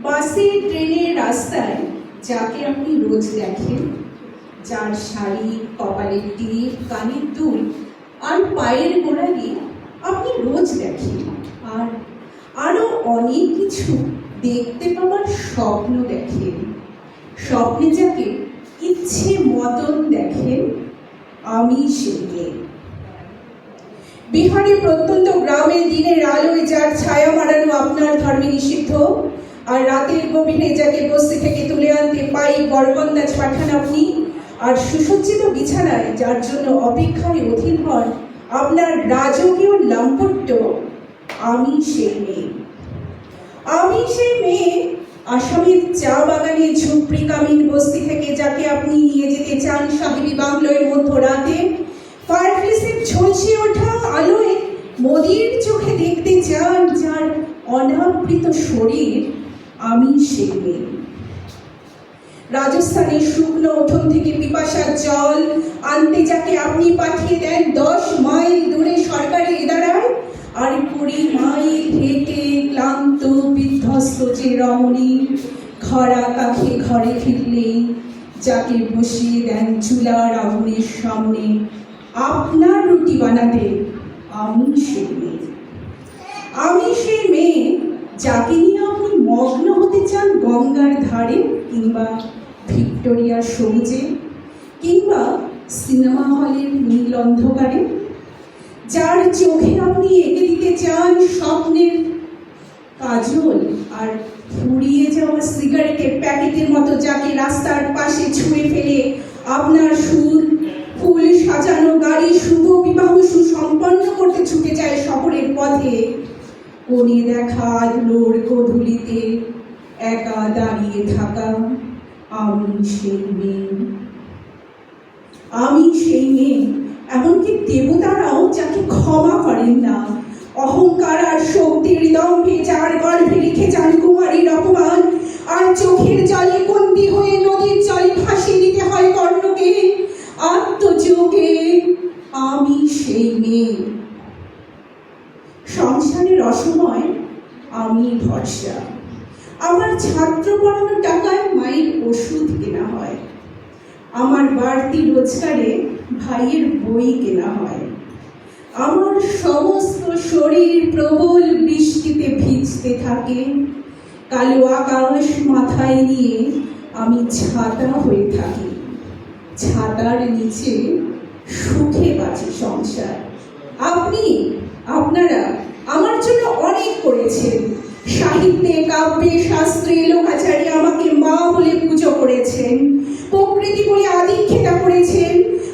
বাসে ট্রেনে রাস্তায় যাকে আপনি রোজ দেখেন, যার শাড়ি, কপালের টিপ, কানের দুল আর পায়ের গোড়ালি আপনি রোজ দেখেন, আর আরো অনেক কিছু দেখতে পাওয়ার স্বপ্ন দেখেন। স্বপ্নে যাকে ইচ্ছে মতন দেখেন, আমি সেই মেয়ে। বিহারের প্রত্যন্ত গ্রামে দিনের আলোয় যার ছায়া মারানো আপনার ধর্মে নিষিদ্ধ, আর রাতের গভীরে যাকে বস্তি থেকে তুলে আনতে পাই বরকন্দাজ পাঠান আপনি, আর সুসজ্জিত বিছানায় যার জন্য অপেক্ষায় অধীন হন আপনার রাজকীয় লাম্পট্য, আমি সেই মেয়ে। আমি সেই মেয়ে আসামের চা বাগানে ঝুপড়ি কামিন বস্তি থেকে যাকে আপনি নিয়ে যেতে চান সাহেবী বাংলোয় মধ্যরাতে, ফায়ারপ্লেসের ঝলসে ওঠা আলোয় মোদির চোখে দেখতে চান যার অনাবৃত শরীর, আমি সেই মেয়ে। রাজস্থানের শুকনো উঠোন থেকে পিপাসার জল আনতে যাকে আপনি পাঠিয়ে দেন 10 মাইল দূরে সরকারি ইদারায়, আর 20 মাইল হেঁটে ক্লান্ত বিধ্বস্ত যে রমণী ঘরা কাখে ঘরে ফিরলেই যাকে বসিয়ে দেন চুলার আগুনের সামনে আপনার রুটি বানাতে, আমি সেই মেয়ে। আমি সেই মেয়ে যাকে নিয়ে আপনি মগ্ন হতে চান গঙ্গার ধারে, কিংবা ভিক্টোরিয়ার সবুজে, কিংবা সিনেমা হলের নীল অন্ধকারে, যার চোখে আপনি এঁকে দিতে চান স্বপ্নের কাজল আর ফুরিয়ে যাওয়া সিগারেটের প্যাকেটের মতো যাকে রাস্তার পাশে ছুঁড়ে ফেলে আপনার ফুল সাজানো গাড়ি শুভ বিবাহ সুসম্পন্ন করতে ছুটে যায় শহরের পথে, কোণে দেখা আলোর গোধূলিতে একা দাঁড়িয়ে থাকা, আমি সেই মেয়ে। আমি সেই মেয়ে, এমনকি দেবতারাও যাকে ক্ষমা করেন না, অহংকার আর শক্তির দম্ভে যার গর্ভে লিখে যান কুমারীর অপমান, আর চোখের জলে বন্দী হয়ে নদীর জলে ভাসিয়ে দিতে হয় কর্ণকে আত্মযোগে, আমি সেই মেয়ে। সংসারের অসময় আমি ভরসা, আমার ছাত্র পড়ানো টাকায় মায়ের ওষুধ কেনা হয়, আমার বাড়তি রোজগারে ভাইয়ের বই কেনা হয়, আমার সমস্ত শরীর প্রবল বৃষ্টিতে ভিজতে থাকে, কালো আকাশ মাথায় নিয়ে আমি ছাতা হয়ে থাকি, ছাতার নিচে সুখে বাঁচে সংসার। আপনারা আমার জন্য অনেক করেছেন, সাহিত্যে, কাব্যে, শাস্ত্রে, লোকাচারে আমাকে মা বলে পুজো করেছেন, প্রকৃতি বলে আদিক্ষেতা করেছেন,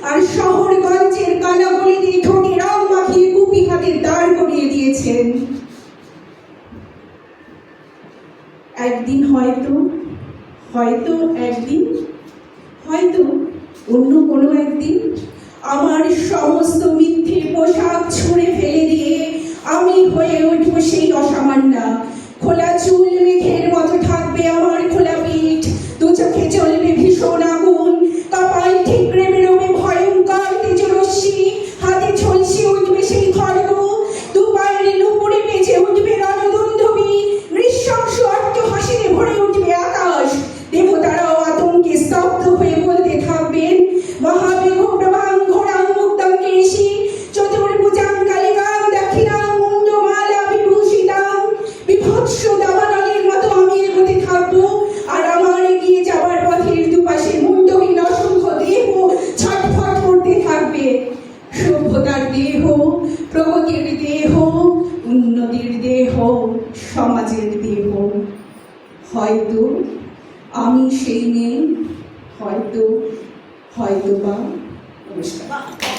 আর শহরগঞ্জের কানাগলিতে ঠোঁটে রং মাখিয়ে কুপি হাতে দাঁড় করিয়ে দিয়েছেন। একদিন হয়তো অন্য কোনো একদিন আমার সমস্ত মিথ্যে পোশাক ছুঁড়ে ফেলে দিয়ে আমি হয়ে উঠবো সেই অসামান্যা। খোলা চুল মেঘের মতো থাকবে আমার খোলা পিঠ, দু চোখে চলবে ভীষণ আগুন, কপাল ঠিকরে বেরোবে ভয়ঙ্কর তেজরশ্মি, হাতে ঝলসে উঠবে সেই খড়গ, দু পায়ের নুপুরে বেজে উঠবে রণদুন্দুভি, নৃশংস অট্টহাসিতে ভরে উঠবে আকাশ। দেবতারাও আতঙ্কে স্তব্ধ হয়ে বলতে থাকবেন, মহাবেগ প্রভাং ঘোরাং মুক্তাং কেশি, চতুর্ভুজাং কালিকাং দক্ষিণাং মুন্ডমালা বিভূষিতাং, বিভৎস দাবানলের মতো আমি এগোতে থাকবো, আর আমার এগিয়ে যাবার পথের দুপাশে মুন্ডহীন অসংখ্য দেহ ছটফট করতে থাকবে। সভ্যতার দেহ, প্রগতির দেহ, উন্নতির দেহ, সমাজের দেহ। হয়তো আমি সেই মেয়ে, হয়তো বা। নমস্কার।